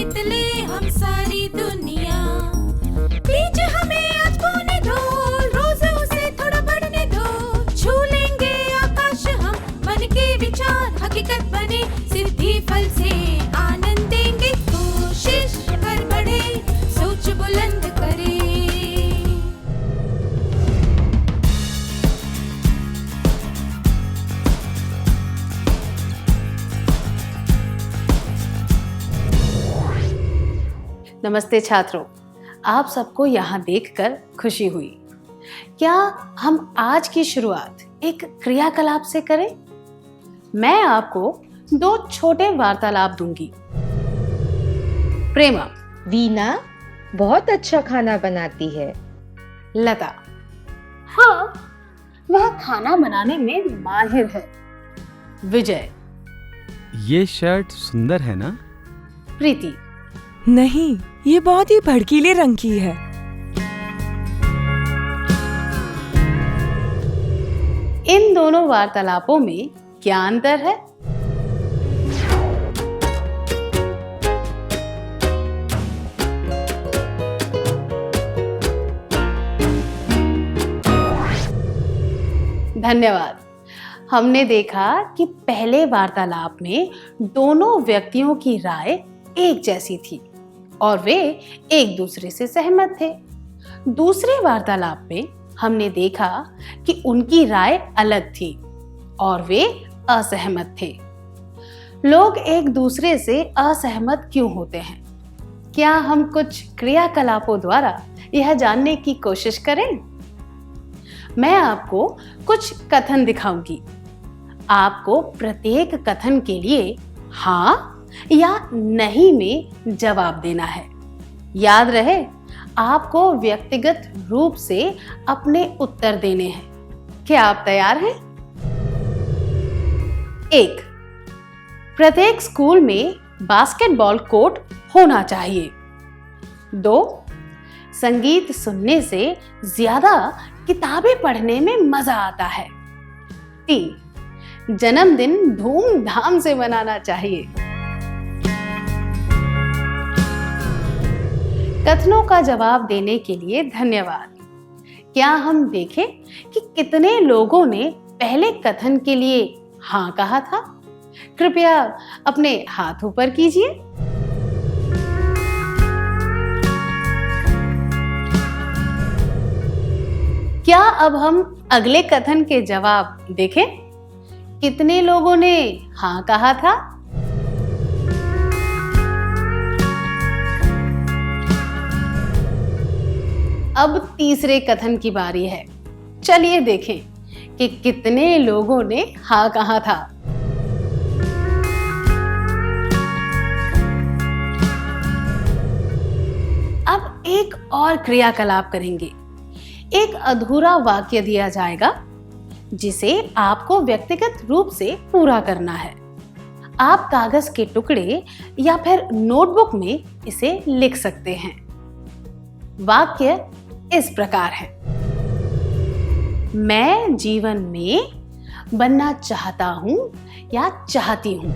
जीत ले हम सारी दुनिया। बीच हमें आज बोने दो, रोज उसे थोड़ा बढ़ने दो। छू लेंगे आकाश हम, मन के विचार हकीकत बने। सिद्धि फल से आनंद देंगे, कोशिश कर बढ़े, सोच बुलंद करे। नमस्ते छात्रों, आप सबको यहाँ देखकर खुशी हुई। क्या हम आज की शुरुआत एक क्रियाकलाप से करें? मैं आपको 2 छोटे वार्तालाप दूंगी। प्रेमा, वीना बहुत अच्छा खाना बनाती है। लता, हाँ, वह खाना बनाने में माहिर है। विजय, ये शर्ट सुंदर है ना? प्रीति, नहीं, ये बहुत ही भड़कीले रंग की है। इन दोनों वार्तालापों में क्या अंतर है? धन्यवाद। हमने देखा कि पहले वार्तालाप में दोनों व्यक्तियों की राय एक जैसी थी और वे एक दूसरे से सहमत थे। दूसरे वार्तालाप में हमने देखा कि उनकी राय अलग थी और वे असहमत थे। लोग एक दूसरे से असहमत क्यों होते हैं? क्या हम कुछ क्रियाकलापों द्वारा यह जानने की कोशिश करें? मैं आपको कुछ कथन दिखाऊंगी। आपको प्रत्येक कथन के लिए हाँ या नहीं में जवाब देना है। याद रहे, आपको व्यक्तिगत रूप से अपने उत्तर देने हैं। क्या आप तैयार हैं? 1. प्रत्येक स्कूल में बास्केटबॉल कोर्ट होना चाहिए। 2. संगीत सुनने से ज्यादा किताबें पढ़ने में मजा आता है। 3. जन्मदिन धूमधाम से मनाना चाहिए। कथनों का जवाब देने के लिए धन्यवाद। क्या हम देखें कि कितने लोगों ने पहले कथन के लिए हाँ कहा था? कृपया अपने हाथ ऊपर कीजिए। क्या अब हम अगले कथन के जवाब देखें? कितने लोगों ने हाँ कहा था? अब तीसरे कथन की बारी है। चलिए देखें कि कितने लोगों ने हाँ कहा था। अब एक और क्रियाकलाप करेंगे। एक अधूरा वाक्य दिया जाएगा जिसे आपको व्यक्तिगत रूप से पूरा करना है। आप कागज के टुकड़े या फिर नोटबुक में इसे लिख सकते हैं। वाक्य इस प्रकार है: मैं जीवन में बनना चाहता हूं या चाहती हूं।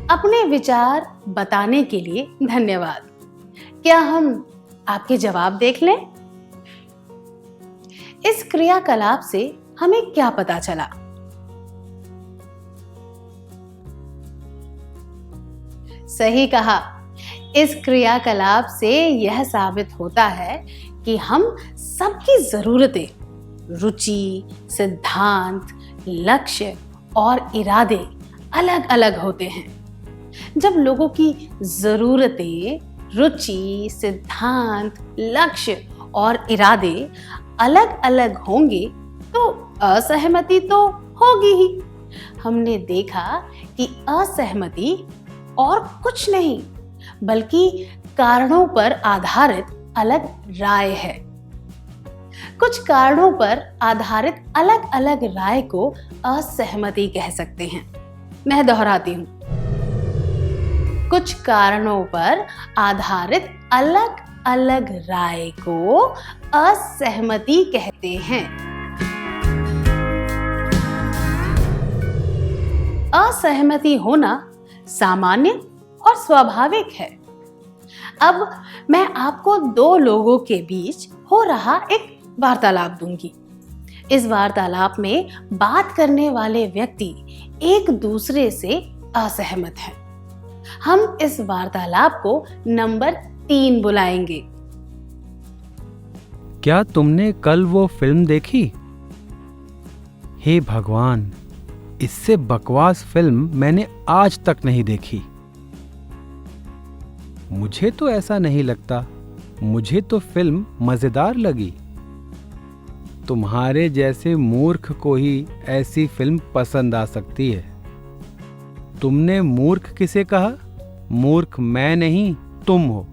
अपने विचार बताने के लिए धन्यवाद। क्या हम आपके जवाब देख लें? इस क्रियाकलाप से हमें क्या पता चला? सही कहा। इस क्रियाकलाप से यह साबित होता है कि हम सबकी जरूरतें, रुचि, सिद्धांत, लक्ष्य और इरादे अलग अलग होते हैं। जब लोगों की जरूरतें, रुचि, सिद्धांत, लक्ष्य और इरादे अलग अलग होंगे तो असहमति तो होगी ही। हमने देखा कि असहमति और कुछ नहीं बल्कि कारणों पर आधारित अलग राय है। कुछ कारणों पर आधारित अलग अलग राय को असहमति कह सकते हैं। मैं दोहराती हूं, कुछ कारणों पर आधारित अलग अलग राय को असहमति कहते हैं। असहमति होना सामान्य और स्वाभाविक है। अब मैं आपको दो लोगों के बीच हो रहा एक वार्तालाप दूंगी। इस वार्तालाप में बात करने वाले व्यक्ति एक दूसरे से असहमत हैं। हम इस वार्तालाप को नंबर 3 बुलाएंगे। क्या तुमने कल वो फिल्म देखी? हे भगवान, इससे बकवास फिल्म मैंने आज तक नहीं देखी। मुझे तो ऐसा नहीं लगता। मुझे तो फिल्म मजेदार लगी। तुम्हारे जैसे मूर्ख को ही ऐसी फिल्म पसंद आ सकती है। तुमने मूर्ख किसे कहा? मूर्ख मैं नहीं, तुम हो।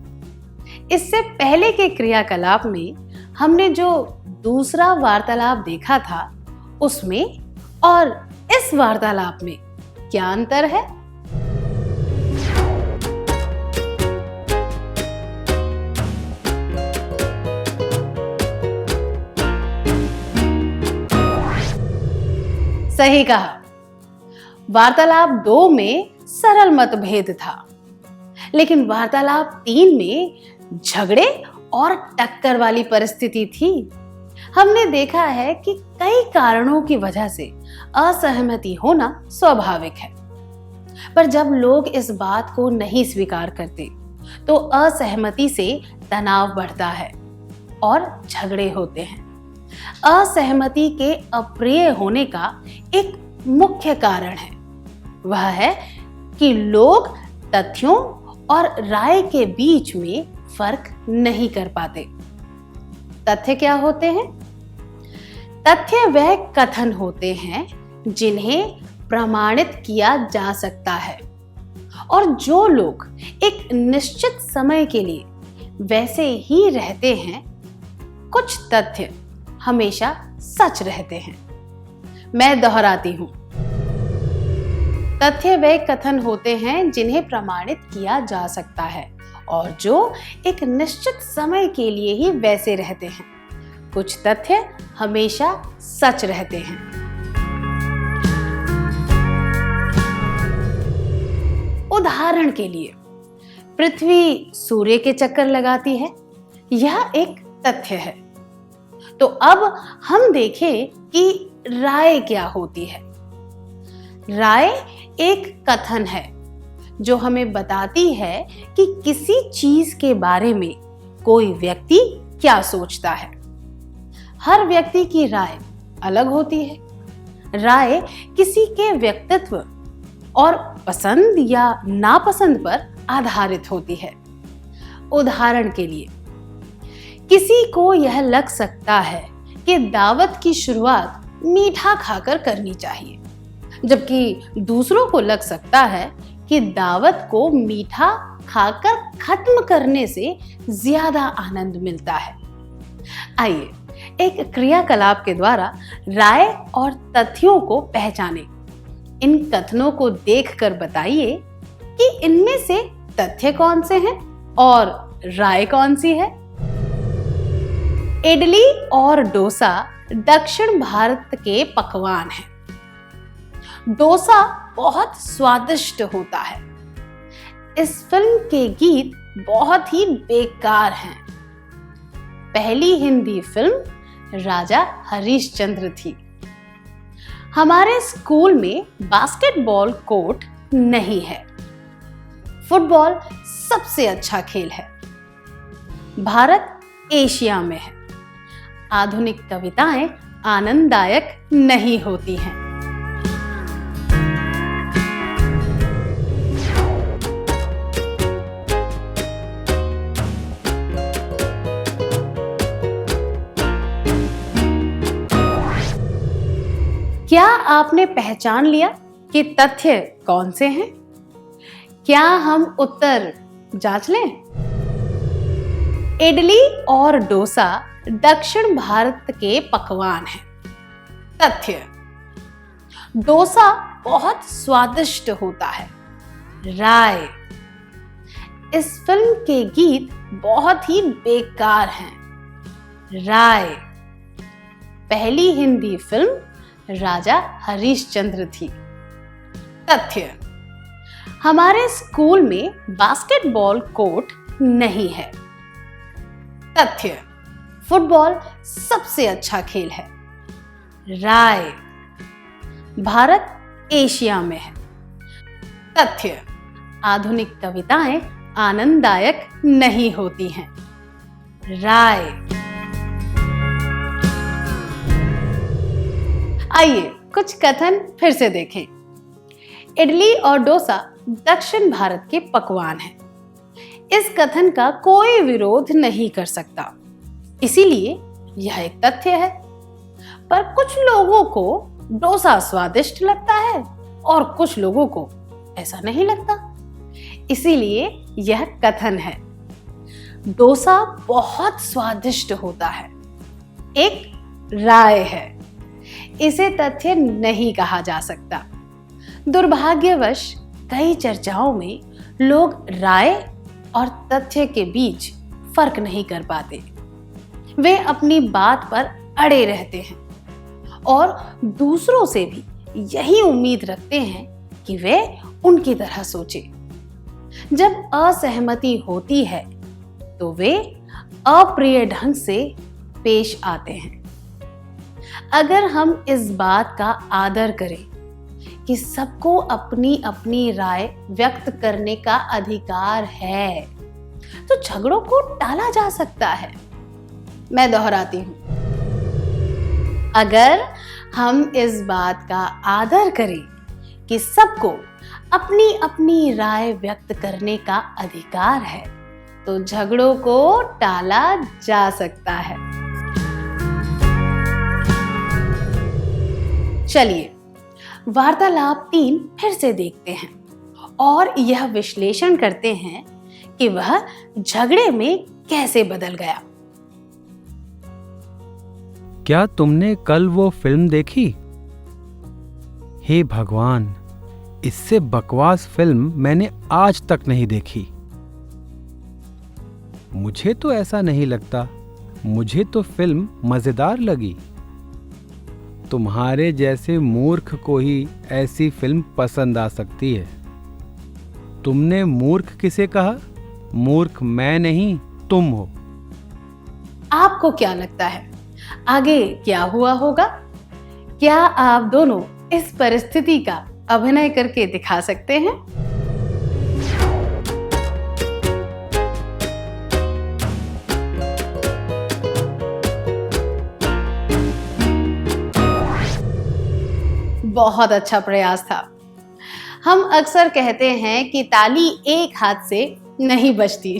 इससे पहले के क्रियाकलाप में हमने जो दूसरा वार्तालाप देखा था, उसमें और इस वार्तालाप में क्या अंतर है? सही कहा। वार्तालाप 2 में सरल मतभेद था, लेकिन वार्तालाप 3 में झगड़े और टक्कर वाली परिस्थिति थी। हमने देखा है कि कई कारणों की वजह से असहमति होना स्वाभाविक है, पर जब लोग इस बात को नहीं स्वीकार करते तो असहमति से तनाव बढ़ता है और झगड़े होते हैं। असहमति के अप्रिय होने का एक मुख्य कारण है, वह है कि लोग तथ्यों और राय के बीच में फर्क नहीं कर पाते। तथ्य क्या होते हैं? तथ्य वह कथन होते हैं जिन्हें प्रमाणित किया जा सकता है और जो लोग एक निश्चित समय के लिए वैसे ही रहते हैं। कुछ तथ्य हमेशा सच रहते हैं। मैं दोहराती हूं, तथ्य वे कथन होते हैं जिन्हें प्रमाणित किया जा सकता है और जो एक निश्चित समय के लिए ही वैसे रहते हैं। कुछ तथ्य हमेशा सच रहते हैं। उदाहरण के लिए, पृथ्वी सूर्य के चक्कर लगाती है, यह एक तथ्य है। तो अब हम देखें कि राय क्या होती है। राय एक कथन है जो हमें बताती है कि किसी चीज के बारे में कोई व्यक्ति क्या सोचता है। हर व्यक्ति की राय अलग होती है। राय किसी के व्यक्तित्व और पसंद या नापसंद पर आधारित होती है। उदाहरण के लिए, किसी को यह लग सकता है कि दावत की शुरुआत मीठा खाकर करनी चाहिए, जबकि दूसरों को लग सकता है कि दावत को मीठा खाकर खत्म करने से ज्यादा आनंद मिलता है। आइए एक क्रियाकलाप के द्वारा राय और तथ्यों को पहचानें। इन कथनों को देखकर बताइए कि इनमें से तथ्य कौन से हैं और राय कौन सी है। इडली और डोसा दक्षिण भारत के पकवान हैं। डोसा बहुत स्वादिष्ट होता है। इस फिल्म के गीत बहुत ही बेकार हैं। पहली हिंदी फिल्म राजा हरिश्चंद्र थी। हमारे स्कूल में बास्केटबॉल कोर्ट नहीं है। फुटबॉल सबसे अच्छा खेल है। भारत एशिया में है। आधुनिक कविताएं आनंददायक नहीं होती हैं। क्या आपने पहचान लिया कि तथ्य कौन से हैं? क्या हम उत्तर जांच लें? इडली और डोसा दक्षिण भारत के पकवान हैं। तथ्य: डोसा बहुत स्वादिष्ट होता है। राय: इस फिल्म के गीत बहुत ही बेकार हैं। राय पहली हिंदी फिल्म राजा हरिश्चंद्र थी। तथ्य हमारे स्कूल में बास्केटबॉल कोर्ट नहीं है। तथ्य फुटबॉल सबसे अच्छा खेल है। राय भारत एशिया में है। तथ्य आधुनिक कविताएं आनंददायक नहीं होती हैं। राय आइए कुछ कथन फिर से देखें। इडली और डोसा दक्षिण भारत के पकवान हैं। इस कथन का कोई विरोध नहीं कर सकता, इसीलिए यह एक तथ्य है। पर कुछ लोगों को डोसा स्वादिष्ट लगता है और कुछ लोगों को ऐसा नहीं लगता, इसीलिए यह कथन है। डोसा बहुत स्वादिष्ट होता है एक राय है, इसे तथ्य नहीं कहा जा सकता। दुर्भाग्यवश कई चर्चाओं में लोग राय और तथ्य के बीच फर्क नहीं कर पाते। वे अपनी बात पर अड़े रहते हैं और दूसरों से भी यही उम्मीद रखते हैं कि वे उनकी तरह सोचे। जब असहमति होती है तो वे अप्रिय ढंग से पेश आते हैं। अगर हम इस बात का आदर करें कि सबको अपनी अपनी राय व्यक्त करने का अधिकार है, तो झगड़ों को टाला जा सकता है। मैं दोहराती हूं, अगर हम इस बात का आदर करें कि सबको अपनी अपनी राय व्यक्त करने का अधिकार है, तो झगड़ों को टाला जा सकता है। चलिए वार्तालाप 3 फिर से देखते हैं और यह विश्लेषण करते हैं कि वह झगड़े में कैसे बदल गया। क्या तुमने कल वो फिल्म देखी? हे भगवान, इससे बकवास फिल्म मैंने आज तक नहीं देखी। मुझे तो ऐसा नहीं लगता। मुझे तो फिल्म मजेदार लगी। तुम्हारे जैसे मूर्ख को ही ऐसी फिल्म पसंद आ सकती है। तुमने मूर्ख किसे कहा? मूर्ख मैं नहीं, तुम हो। आपको क्या लगता है आगे क्या हुआ होगा? क्या आप दोनों इस परिस्थिति का अभिनय करके दिखा सकते हैं? बहुत अच्छा प्रयास था। हम अक्सर कहते हैं कि ताली एक हाथ से नहीं बजती,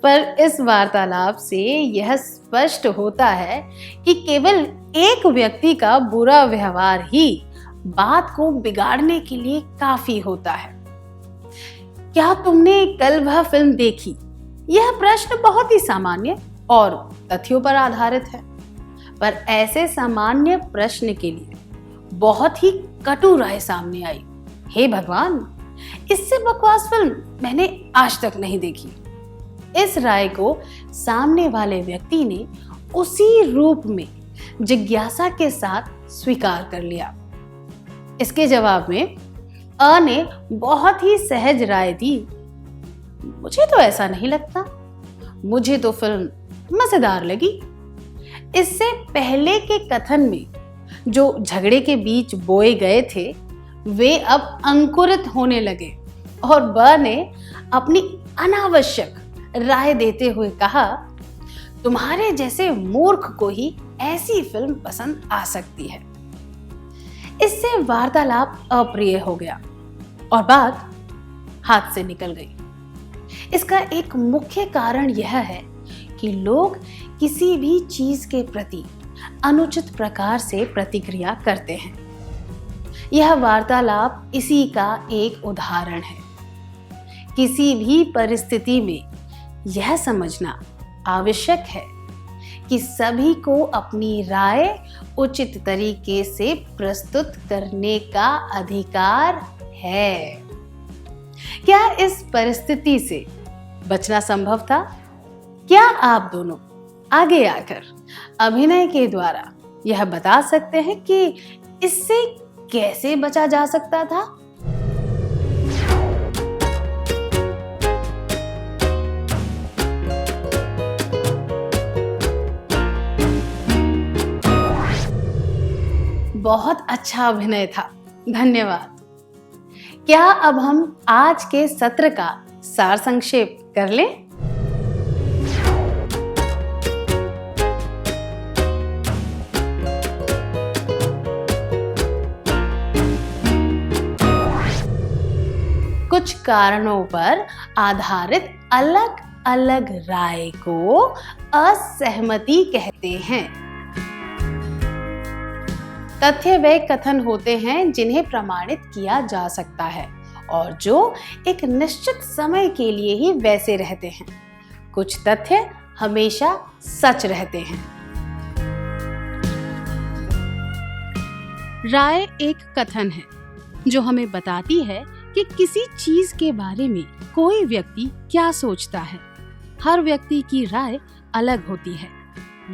पर इस वार्तालाप से यह स्पष्ट होता है कि केवल एक व्यक्ति का बुरा व्यवहार ही बात को बिगाड़ने के लिए काफी होता है। क्या तुमने कल वह फिल्म देखी? यह प्रश्न बहुत ही सामान्य और तथ्यों पर आधारित है, पर ऐसे सामान्य प्रश्न के लिए बहुत ही कटु राय सामने आई। हे भगवान, इससे बकवास फिल्म मैंने आज तक नहीं देखी। इस राय को सामने वाले व्यक्ति ने उसी रूप में जिज्ञासा के साथ स्वीकार कर लिया। इसके जवाब में अ ने बहुत ही सहज राय दी। मुझे तो ऐसा नहीं लगता। मुझे तो फिल्म मजेदार लगी। इससे पहले के कथन में जो झगड़े के बीच बोए गए थे, वे अब अंकुरित होने लगे और ब ने अपनी अनावश्यक राय देते हुए कहा, तुम्हारे जैसे मूर्ख को ही ऐसी फिल्म पसंद आ सकती है। इससे वार्तालाप अप्रिय हो गया और बात हाथ से निकल गई। इसका एक मुख्य कारण यह है कि लोग किसी भी चीज के प्रति अनुचित प्रकार से प्रतिक्रिया करते हैं। यह वार्तालाप इसी का एक उदाहरण है। किसी भी परिस्थिति में यह समझना आवश्यक है कि सभी को अपनी राय उचित तरीके से प्रस्तुत करने का अधिकार है। क्या इस परिस्थिति से बचना संभव था? क्या आप दोनों आगे आकर अभिनय के द्वारा यह बता सकते हैं कि इससे कैसे बचा जा सकता था? बहुत अच्छा अभिनय था, धन्यवाद। क्या अब हम आज के सत्र का सार संक्षेप कर लें? कुछ कारणों पर आधारित अलग अलग राय को असहमति कहते हैं। तथ्य वे कथन होते हैं जिन्हें प्रमाणित किया जा सकता है और जो एक निश्चित समय के लिए ही वैसे रहते हैं। कुछ तथ्य हमेशा सच रहते हैं। राय एक कथन है जो हमें बताती है कि किसी चीज के बारे में कोई व्यक्ति क्या सोचता है। हर व्यक्ति की राय अलग होती है।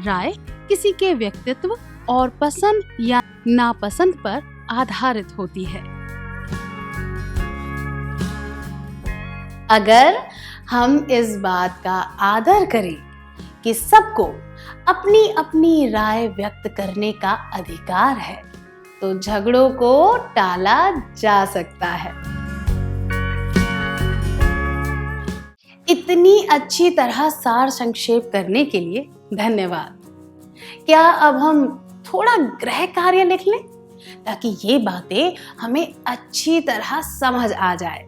राय किसी के व्यक्तित्व और पसंद या नापसंद पर आधारित होती है। अगर हम इस बात का आदर करें कि सबको अपनी अपनी राय व्यक्त करने का अधिकार है, तो झगड़ों को टाला जा सकता है। इतनी अच्छी तरह सार संक्षेप करने के लिए धन्यवाद। क्या अब हम थोड़ा गृह कार्य लिख लें ताकि ये बातें हमें अच्छी तरह समझ आ जाए।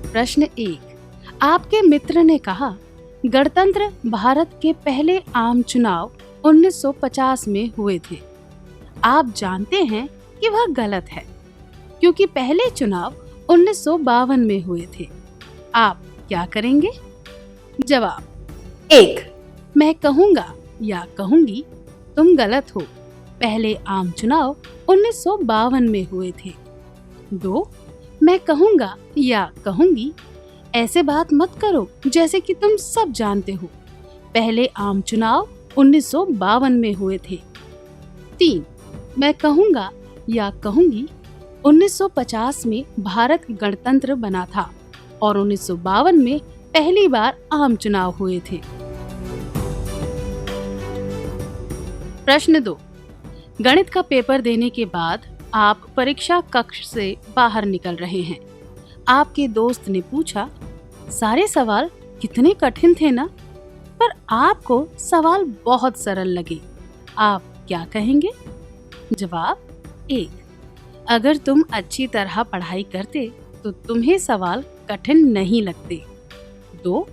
प्रश्न 1। आपके मित्र ने कहा, गणतंत्र भारत के पहले आम चुनाव 1950 में हुए थे। आप जानते हैं कि वह गलत है क्योंकि पहले चुनाव 1952 में हुए थे। आप क्या करेंगे? जवाब 1। मैं कहूँगा या कहूँगी तुम गलत हो, पहले आम चुनाव 1952 में हुए थे। 2। मैं कहूँगा या कहूँगी ऐसे बात मत करो जैसे कि तुम सब जानते हो, पहले आम चुनाव 1952 में हुए थे। 3। मैं कहूँगा या कहूँगी 1950 में भारत गणतंत्र बना था और 1952 में पहली बार आम चुनाव हुए थे। प्रश्न 2। गणित का पेपर देने के बाद आप परीक्षा कक्ष से बाहर निकल रहे हैं। आपके दोस्त ने पूछा, सारे सवाल कितने कठिन थे ना? पर आपको सवाल बहुत सरल लगे। आप क्या कहेंगे? जवाब 1। अगर तुम अच्छी तरह पढ़ाई करते तो तुम्हें सवाल कठिन नहीं लगते। 2।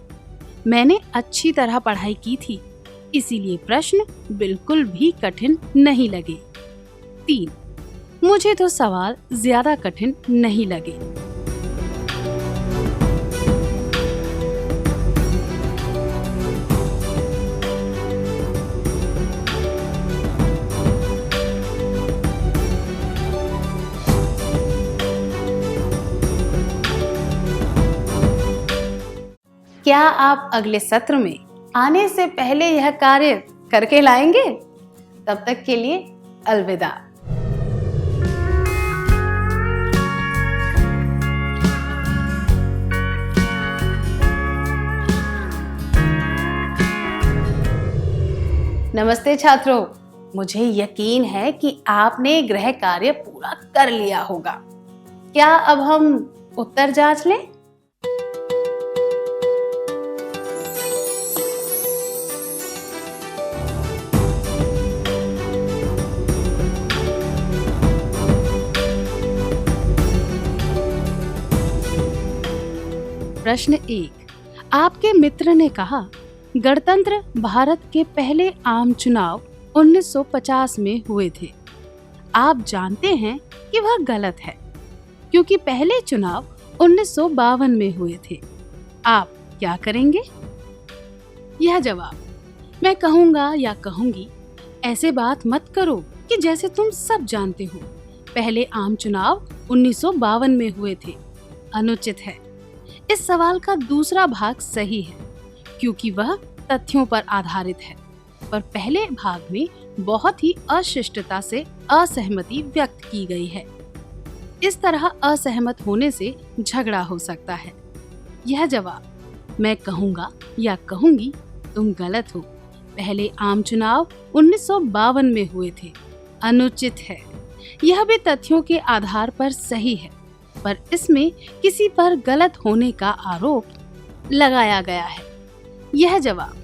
मैंने अच्छी तरह पढ़ाई की थी, इसीलिए प्रश्न बिल्कुल भी कठिन नहीं लगे। 3। मुझे तो सवाल ज्यादा कठिन नहीं लगे। क्या आप अगले सत्र में आने से पहले यह कार्य करके लाएंगे? तब तक के लिए अलविदा। नमस्ते छात्रों, मुझे यकीन है कि आपने गृह कार्य पूरा कर लिया होगा। क्या अब हम उत्तर जांच लें? प्रश्न 1। आपके मित्र ने कहा, गणतंत्र भारत के पहले आम चुनाव 1950 में हुए थे। आप जानते हैं कि वह गलत है क्योंकि पहले चुनाव 1952 में हुए थे। आप क्या करेंगे? यह जवाब, मैं कहूँगा या कहूँगी, ऐसे बात मत करो कि जैसे तुम सब जानते हो पहले आम चुनाव 1952 में हुए थे, अनुचित है। इस सवाल का दूसरा भाग सही है क्योंकि वह तथ्यों पर आधारित है, पर पहले भाग में बहुत ही अशिष्टता से असहमति व्यक्त की गई है। इस तरह असहमत होने से झगड़ा हो सकता है। यह जवाब, मैं कहूँगा या कहूँगी, तुम गलत हो, पहले आम चुनाव 1952 में हुए थे, अनुचित है। यह भी तथ्यों के आधार पर सही है, पर इसमें किसी पर गलत होने का आरोप लगाया गया है। यह जवाब,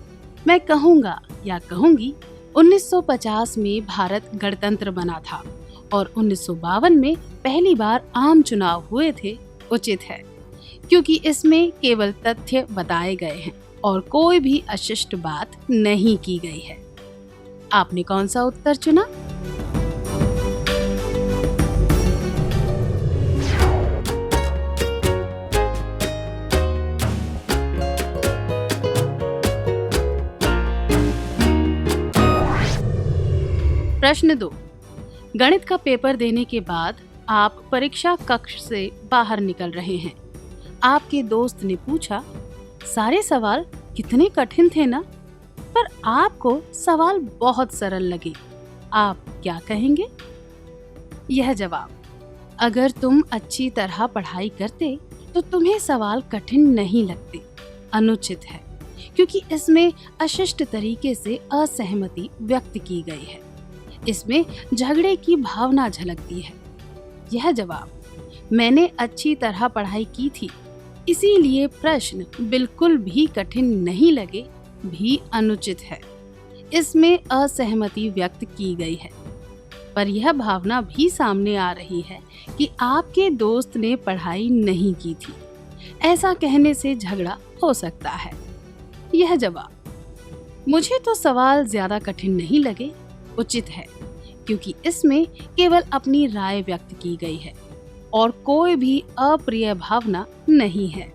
मैं कहूँगा या कहूँगी, 1950 में भारत गणतंत्र बना था और 1952 में पहली बार आम चुनाव हुए थे, उचित है क्योंकि इसमें केवल तथ्य बताए गए हैं और कोई भी अशिष्ट बात नहीं की गई है। आपने कौन सा उत्तर चुना? प्रश्न 2। गणित का पेपर देने के बाद आप परीक्षा कक्ष से बाहर निकल रहे हैं। आपके दोस्त ने पूछा, सारे सवाल कितने कठिन थे ना? पर आपको सवाल बहुत सरल लगे। आप क्या कहेंगे? यह जवाब, अगर तुम अच्छी तरह पढ़ाई करते तो तुम्हें सवाल कठिन नहीं लगते, अनुचित है क्योंकि इसमें अशिष्ट तरीके से असहमति व्यक्त की गई है। इसमें झगड़े की भावना झलकती है। यह जवाब, मैंने अच्छी तरह पढ़ाई की थी इसीलिए प्रश्न बिल्कुल भी कठिन नहीं लगे, भी अनुचित है। इसमें असहमति व्यक्त की गई है, पर यह भावना भी सामने आ रही है कि आपके दोस्त ने पढ़ाई नहीं की थी। ऐसा कहने से झगड़ा हो सकता है। यह जवाब, मुझे तो सवाल ज्यादा कठिन नहीं लगे, उचित है क्योंकि इसमें केवल अपनी राय व्यक्त की गई है और कोई भी अप्रिय भावना नहीं है।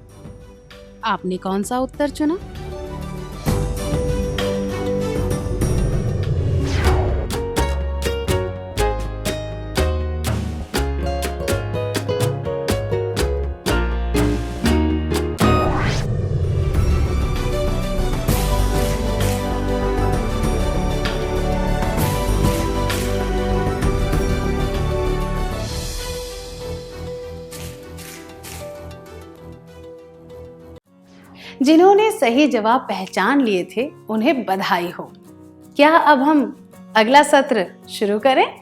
आपने कौन सा उत्तर चुना? जिन्होंने सही जवाब पहचान लिए थे उन्हें बधाई हो। क्या अब हम अगला सत्र शुरू करें?